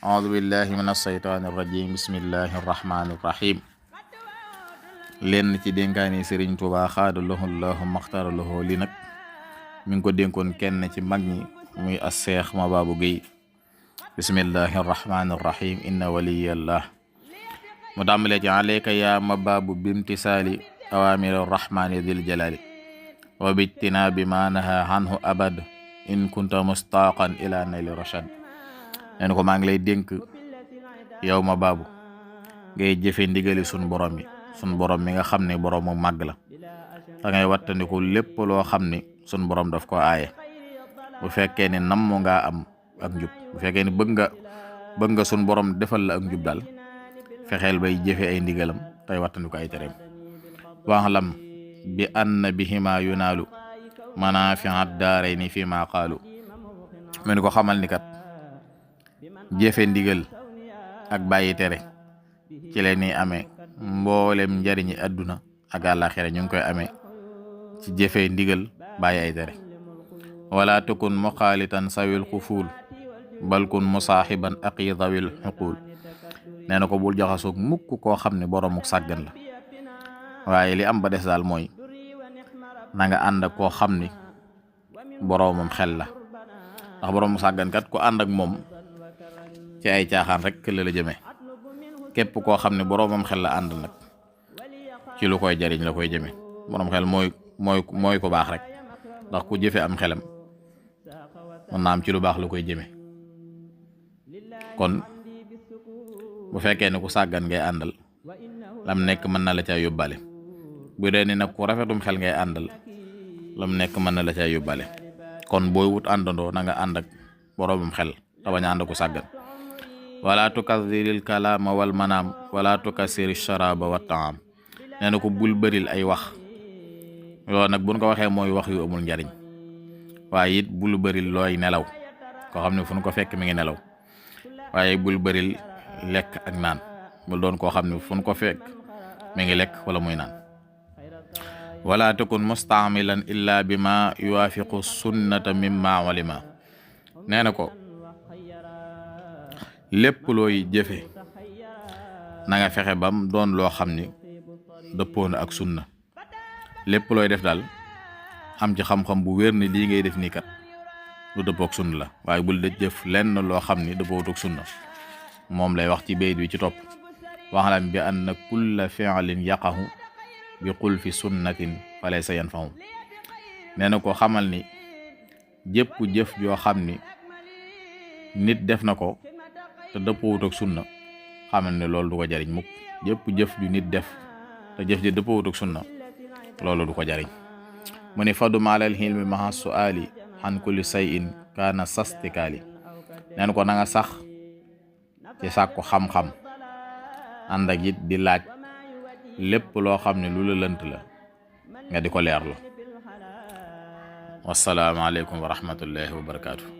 audu billahi min alsheytaani irrajim bismillahi irrahmani irrahim lenn ci dénkaani Sëriñ Tuubaa xaada lahu llahu maxtara lahu li nag mi ngi ko dénkoon kenn ci mag ñi muy as-Seex Mabaabu Géy bismillahi irrahmani irrahim inna waliyallah mu tàmbalee ci alayka ya mabaabu bimtisaali awaamiri rahmani dil jalali wa bijtinaabi ma naha anhu abad in kunta mustaqan ila nayli rashad neen ko maa ngi lay dénk yow Mabaabu ngay jëfe ndigali sun borom mi nga xam ne borom mu màgg la da ngay wattandiku lépp loo xam ni sun borom daf ko aaye bu fekkee ni namm ngaa am ak njub bu fekkee ni bëgg nga sun borom defal la ak njub daal fexeel bay jëfe ay ndigalam tey wattandiku ay tereem waxlam bi anna bihima yunaalu manaafi'ad daarayni fi ma qaalu mu ni ko xamal ni kat jëfe ndigal ak bàyyi tere ci leen ni amee mboolem njariñi àdduna ak àllaaxira ñu ngi koy amee ci jëfe ndigal bàyyi ay tere wala takun muxaalitan sawil xufuul bal kun musaaxiban aqi dawil xuquul nee na ko bul jaxasoog mukk koo xam ne boroomu sàggan la waaye li am ba des daal mooy na nga ànd ak koo xam ni boroomam xel la ndax boroomu sàggan kat ku ànd ak moom ci ay caaxaan rek la jëme képp koo xam ne boroomam xel la ànd nag ci lu koy jariñ la koy jëme boroom xel mooy ku baax rek ndax ku jëfe am xelam mën naa am ci lu baax la koy jëme kon bu fekkee ne ku sàggan ngay àndal lam nekk mën na la caa yóbbaale bu dee ni nag ku rafetum xel ngay àndal lam nekk mën na la caa yóbbaale kon booy wut àndandoo na nga ànd ak boroomam xel te bañ a ànd ku sàggan wala tukasiril kalaama wal manaam wala tukasiri sharaba wa taam nee na ko bul bëril ay wax loolu nag buñ ko waxee mooy wax yu amul njariñ waaye it bul bëril looy nelaw koo xam ne fu ñu ko fekk mi ngi nelaw waaye bul bëril lekk ak naan bul doon koo xam ne fu ñu ko fekk mi ngi lekk wala muy naan wala takun mustaamilan illa bima yuwaafiqu sunnata mimma walima nee na ko lépp looy jëfe na nga fexe bam doon loo xam ni dëppoo na ak sunna lépp looy def daal am ci xam-xam bu wér ni lii ngay def nii kat lu dëppook sunna la waaye bul de jëf lenn loo xam ni dëppoowut ak sunna moom lay wax ci bayit bi ci topp waxlam bi anna kulla fi'lin yaqahu bi xulfi sunnatin fa laysa yanfahu nee na ko xamal ni jëpp jëf joo xam ni nit def na ko te dëppoowut ak sunna xamal ne loolu du ko jariñ mukk jëpp jëf ju nit def te jëf ji dëppoowut ak sunna loolu du ko jariñ mu ne fadum alal hilmi maha suali an kulli shay'in kaana sastikaali neen ko na nga sax ci sàkku xam-xam ànd ak it di laaj lépp loo xam ne lu la lënt la nga di ko leerlu wassalaamu aleykum wa rahmatullahi wa barakaatu